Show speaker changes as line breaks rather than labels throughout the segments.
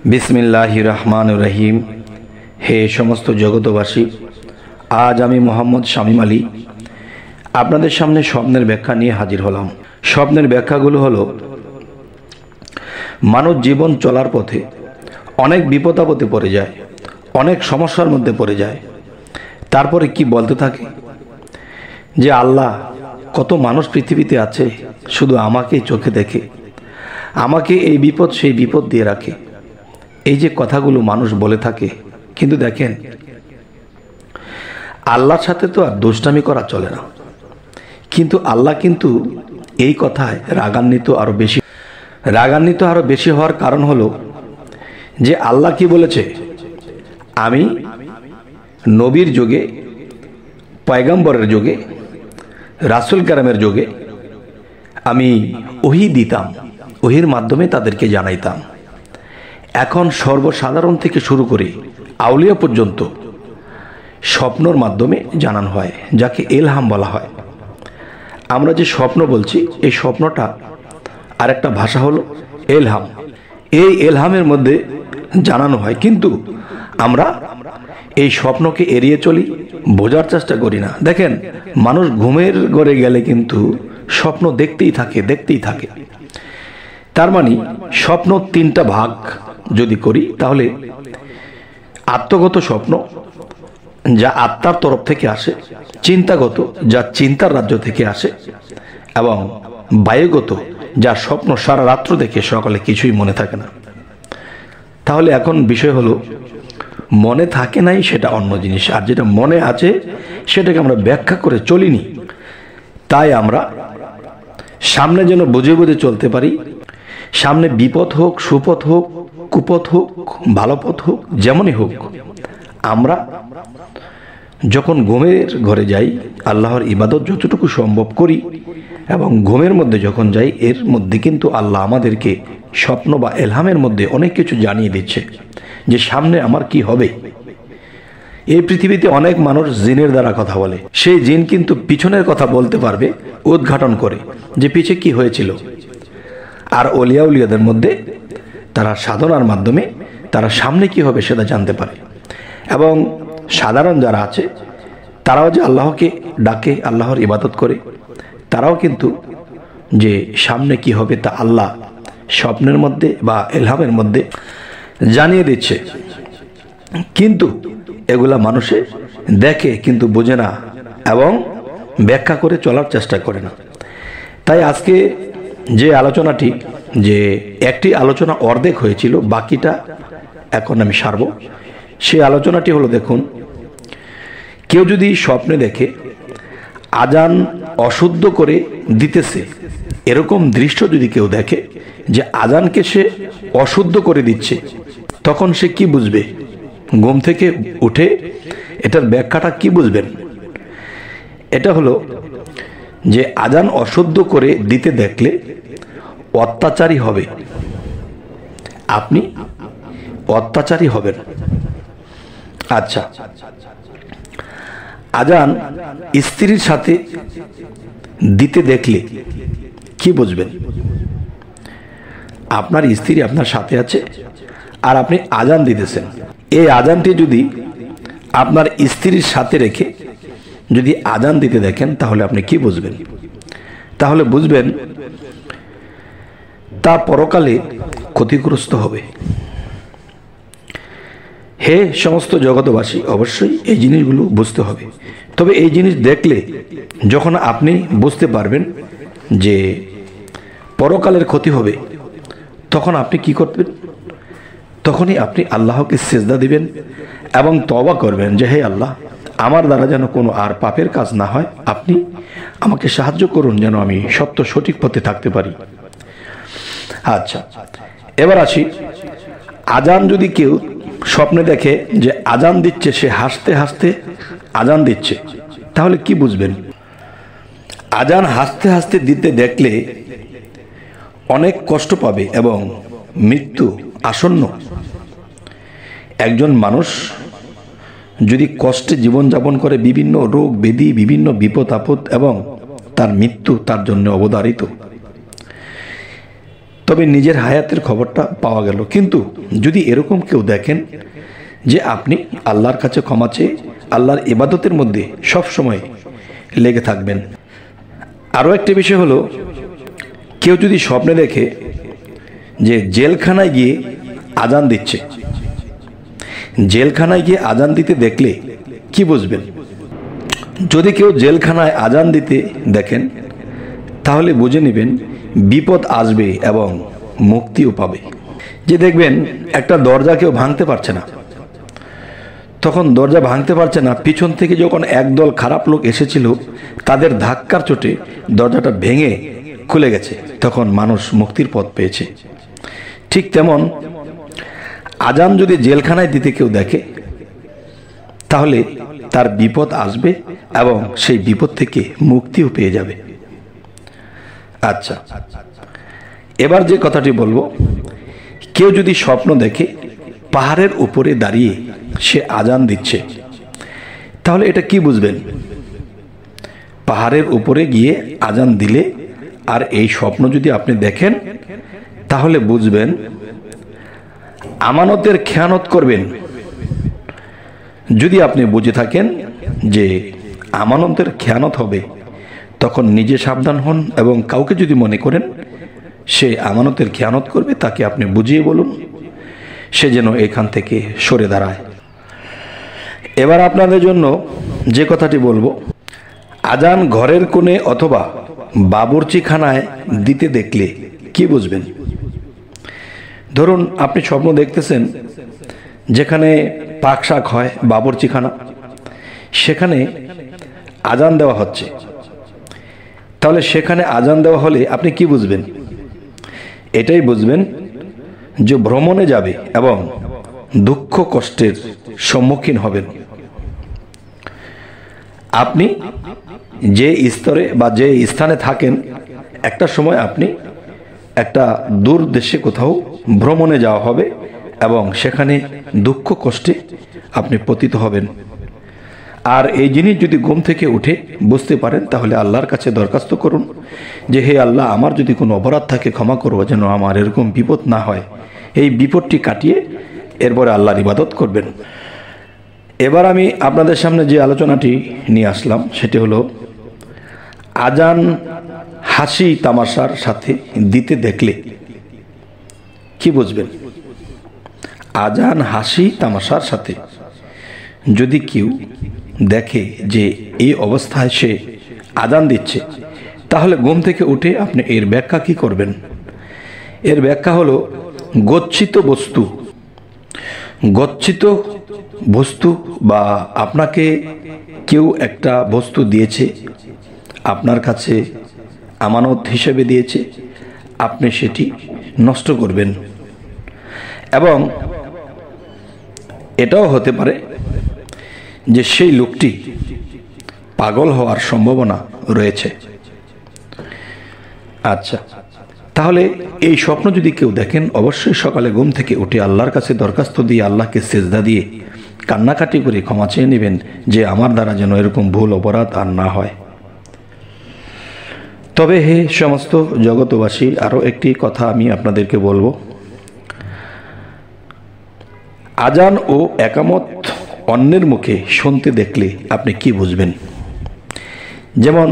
बिस्मिल्लाहिर रहमानिर रहीम। हे समस्त जगतबासी, आज आमी मोहम्मद शामीम आली आपनादेर सामने स्वप्नेर व्याख्या निये हाजिर हलाम। स्वप्नेर व्याख्यागुलो हलो मानव जीवन चलार पथे अनेक विपद आपदे पड़े जाए, अनेक समस्यार मध्य पड़े जाए, तारपरे कि बोलते थाके जे आल्लाह कत मानुष पृथिवीते आछे, शुधु आमाकेई चोखे देखे, आमाके एई विपद सेई विपद दिये राखे। এই যে কথাগুলো মানুষ বলে থাকে, কিন্তু দেখেন আল্লাহর সাথে তো আর দুষ্টামি করা চলে না, কিন্তু আল্লাহ কিন্তু এই কথায় রাগান্বিত আরো বেশি হওয়ার কারণ হলো যে আল্লাহ কি বলেছে, আমি নবীর যুগে, পয়গম্বরের যুগে, রাসূল কারামের যুগে আমি ওহী দিতাম, ওহীর মাধ্যমে তাদেরকে জানাইতাম। এখন সর্বসাধারণ থেকে শুরু করে আউলিয়া পর্যন্ত স্বপ্নর মাধ্যমে জানানো হয়, যাকে ইলহাম বলা হয়। আমরা যে স্বপ্ন বলছি, এই স্বপ্নটা আরেকটা ভাষা হলো ইলহাম। এই ইলহামের মধ্যে জানানো হয়, কিন্তু আমরা এই স্বপ্নকে এড়িয়ে চলি, বোঝার চেষ্টা করি না। দেখেন, মানুষ ঘুমের ঘরে গেলে কিন্তু স্বপ্ন দেখতেই থাকে। তার মানে স্বপ্ন তিনটা ভাগ যদি করি, তাহলে আত্মগত স্বপ্ন যা আত্মার তরফ থেকে আসে, চিন্তাগত যা চিন্তার রাজ্য থেকে আসে, এবং বায়ুগত যা স্বপ্ন সারা রাত্র দেখে সকালে কিছুই মনে থাকে না। তাহলে এখন বিষয় হলো, মনে থাকে নাই সেটা অন্য জিনিস, আর যেটা মনে আছে সেটাকে আমরা ব্যাখ্যা করে চলিনি। তাই আমরা সামনে যেন বুঝে বুঝে চলতে পারি, সামনে বিপদ হোক, সুপথ হোক, কুপথ হোক, ভালো পথ হোক, যেমনই হোক, আমরা যখন ঘুমের ঘরে যাই আল্লাহর ইবাদত যতটুকু সম্ভব করি, এবং ঘুমের মধ্যে যখন যাই এর মধ্যে কিন্তু আল্লাহ আমাদেরকে স্বপ্ন বা ইলহামের মধ্যে অনেক কিছু জানিয়ে দিচ্ছে যে সামনে আমার কি হবে। এই পৃথিবীতে অনেক মানুষ জিনের দ্বারা কথা বলে, সেই জিন কিন্তু পিছনের কথা বলতে পারবে উদ্ঘাটন করে যে পিছে কি হয়েছিল। আর ওলিয়াদের মধ্যে তারা সাধনার মাধ্যমে তারা সামনে কি হবে সেটা জানতে পারে, এবং সাধারণ যারা আছে তারাও যে আল্লাহকে ডাকে, আল্লাহর ইবাদত করে, তারাও কিন্তু যে সামনে কি হবে তা আল্লাহ স্বপ্নের মধ্যে বা ইলহামের মধ্যে জানিয়ে দিচ্ছে। কিন্তু এগুলা মানুষে দেখে কিন্তু বোঝে না এবং ব্যাখ্যা করে চলার চেষ্টা করে না। তাই আজকে যে আলোচনাটি, যে একটি আলোচনা অর্ধেক হয়েছিল, বাকিটা এখন আমি সারব। সেই আলোচনাটি হলো, দেখুন, কেউ যদি স্বপ্নে দেখে আজান অশুদ্ধ করে দিতেছে, এরকম দৃশ্য যদি কেউ দেখে যে আজানকে সে অশুদ্ধ করে দিচ্ছে, তখন সে কি বুঝবে? ঘুম থেকে উঠে এটার ব্যাখ্যাটা কি বুঝবেন? এটা হলো যে আজান অশুদ্ধ করে দিতে দেখলে অত্যাচারী হবে, আপনি অত্যাচারী হবেন। আচ্ছা, আজান স্ত্রীর সাথে দিতে দেখলে কি বুঝবেন? আপনার স্ত্রী আপনার সাথে আছে আর আপনি আজান দিতেছেন, এই আজানটি যদি আপনার স্ত্রীর সাথে রেখে যদি আজান দিতে দেখেন, তাহলে আপনি কি বুঝবেন? তাহলে বুঝবেন তা পরকালে ক্ষতিগ্রস্ত হবে। হে সমস্ত জগতবাসী, অবশ্যই এই জিনিসগুলো বুঝতে হবে। তবে এই জিনিস দেখলে যখন আপনি বুঝতে পারবেন যে পরকালের ক্ষতি হবে, তখন আপনি কি করবেন? তখনই আপনি আল্লাহকে সিজদা দিবেন এবং তওবা করবেন যে হে আল্লাহ, আমার দ্বারা যেন কোনো আর পাপের কাজ না হয়, আপনি আমাকে সাহায্য করুন যেন আমি সত্য সঠিক পথে থাকতে পারি। আচ্ছা, এবার আসি, আজান যদি কেউ স্বপ্নে দেখে যে আজান দিচ্ছে, সে হাসতে হাসতে আজান দিচ্ছে, তাহলে কি বুঝবেন? আজান হাসতে হাসতে দিতে দেখলে অনেক কষ্ট পাবে এবং মৃত্যু আসন্ন। একজন মানুষ যদি কষ্টে জীবনযাপন করে, বিভিন্ন রোগ ব্যাধি, বিভিন্ন বিপদ আপদ, এবং তার মৃত্যু তার জন্য অবধারিত। তবে নিজের হায়াতের খবরটা পাওয়া গেল। কিন্তু যদি এরকম কেউ দেখেন যে আপনি আল্লাহর কাছে ক্ষমা চেয়ে আল্লাহর ইবাদতের মধ্যে সব সময় লেগে থাকবেন। আরও একটি বিষয় হলো, কেউ যদি স্বপ্নে দেখে যে জেলখানায় গিয়ে আজান দিচ্ছে, জেলখানায় গিয়ে আজান দিতে দেখলে কি বুঝবেন? যদি কেউ জেলখানায় আজান দিতে দেখেন তাহলে বুঝে নেবেন বিপদ আসবে এবং মুক্তিও পাবে। যে দেখবেন একটা দরজা কেউ ভাঙতে পারছে না, তখন দরজা ভাঙতে পারছে না, পিছন থেকে যখন একদল খারাপ লোক এসেছিল তাদের ধাক্কার চোটে দরজাটা ভেঙে খুলে গেছে, তখন মানুষ মুক্তির পথ পেয়েছে। ঠিক তেমন আজান যদি জেলখানায় দিতে কেউ দেখে তাহলে তার বিপদ আসবে এবং সেই বিপদ থেকে মুক্তিও পেয়ে যাবে। আচ্ছা, এবার যে কথাটি বলবো, কেউ যদি স্বপ্ন দেখে পাহাড়ের উপরে দাঁড়িয়ে সে আজান দিচ্ছে, তাহলে এটা কি বুঝবেন? পাহাড়ের উপরে গিয়ে আজান দিলে আর এই স্বপ্ন যদি আপনি দেখেন তাহলে বুঝবেন আমানতের খেয়ানত করবেন। যদি আপনি বুঝে থাকেন যে আমানতের খেয়ানত হবে, তখন নিজে সাবধান হন এবং কাউকে যদি মনে করেন সে আমানতের খেয়ানত করবে, তাকে আপনি বুঝিয়ে বলুন সে যেন এখান থেকে সরে দাঁড়ায়। এবার আপনাদের জন্য যে কথাটি বলবো, আজান ঘরের কোণে অথবা বাবুর্চিখানায় দিতে দেখলে কি বুঝবেন? ধরুন আপনি স্বপ্ন দেখতেছেন যেখানে পাক শাক হয়, বাবুর্চিখানা, সেখানে আজান দেওয়া হচ্ছে, তাহলে সেখানে আজান দেওয়া হলে আপনি কি বুঝবেন? এটাই বুঝবেন যে ভ্রমণে যাবে এবং দুঃখ কষ্টের সম্মুখীন হবেন। আপনি যে স্তরে বা যে স্থানে থাকেন, একটা সময় আপনি একটা দূর দেশে কোথাও ভ্রমণে যাওয়া হবে এবং সেখানে দুঃখ কষ্টে আপনি পতিত হবেন। আর এই জিনিস যদি ঘুম থেকে উঠে বুঝতে পারেন তাহলে আল্লাহর কাছে দরখাস্ত করুন যে হে আল্লাহ, আমার যদি কোনো অপরাধ থাকে ক্ষমা করো, যেন আমার এরকম বিপদ না হয়। এই বিপদটি কাটিয়ে এরপরে আল্লাহর ইবাদত করবেন। এবার আমি আপনাদের সামনে যে আলোচনাটি নিয়ে আসলাম সেটি হলো, আজান হাসি তামাশার সাথে দিতে দেখলে কি বুঝবেন? আজান হাসি তামাশার সাথে যদি কেউ দেখে যে এই অবস্থায় সে আজান দিচ্ছে, তাহলে ঘুম থেকে উঠে আপনি এর ব্যাখ্যা কি করবেন? এর ব্যাখ্যা হলো, গচ্ছিত বস্তু, গচ্ছিত বস্তু বা আপনাকে কেউ একটা বস্তু দিয়েছে, আপনার কাছে আমানত হিসেবে দিয়েছে, আপনি সেটি নষ্ট করবেন। এবং এটাও হতে পারে যে সেই লোকটি পাগল হওয়ার সম্ভাবনা রয়েছে। আচ্ছা, তাহলে এই স্বপ্ন যদি কেউ দেখেন, অবশ্যই সকালে ঘুম থেকে উঠে আল্লাহর কাছে দরখাস্ত দিয়ে, আল্লাহকে সেজদা দিয়ে কান্নাকাটি করে ক্ষমা চেয়ে নেবেন যে আমার দ্বারা যেন এরকম ভুল অপরাধ আর না হয়। তবে হে সমস্ত জগতবাসী, আরও একটি কথা আমি আপনাদেরকে বলবো, আজান ও একামত অন্যের মুখে শুনতে দেখলে আপনি কি বুঝবেন? যেমন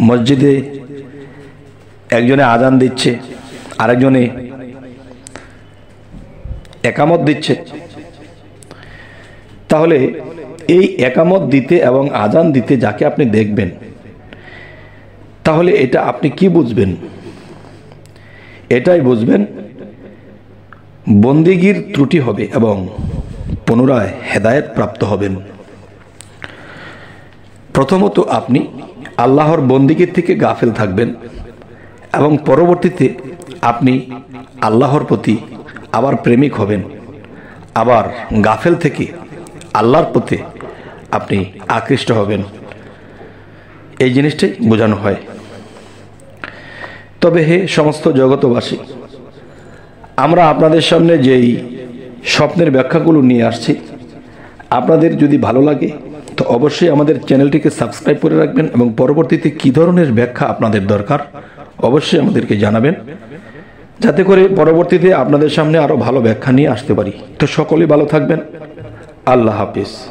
মসজিদে একজনে আজান দিচ্ছে, আরেকজনে একামত দিচ্ছে, তাহলে এই একামত দিতে এবং আজান দিতে যাকে আপনি দেখবেন, তাহলে এটা আপনি কি বুঝবেন? এটাই বুঝবেন বন্দিগির ত্রুটি হবে এবং পুনরায় হেদায়েত প্রাপ্ত হবেন। প্রথমত আপনি আল্লাহর বন্দিগির থেকে গাফিল থাকবেন এবং পরবর্তীতে আপনি আল্লাহর প্রতি আবার প্রেমিক হবেন, আবার গাফিল থেকে আল্লাহর পথে আপনি আকৃষ্ট হবেন। এই জিনিসটাই বোঝানো হয়। তবে হে সমস্ত জগতবাসী, আমরা আপনাদের সামনে যেই স্বপ্নের ব্যাখ্যাগুলো নিয়ে আসছি, আপনাদের যদি ভালো লাগে তো অবশ্যই আমাদের চ্যানেলটিকে সাবস্ক্রাইব করে রাখবেন এবং পরবর্তীতে কী ধরনের ব্যাখ্যা আপনাদের দরকার অবশ্যই আমাদেরকে জানাবেন। যাতে করে পরবর্তীতে আপনাদের সামনে আরও ভালো ব্যাখ্যা নিয়ে আসতে পারি। তো সকলেই ভালো থাকবেন। আল্লাহ হাফিজ।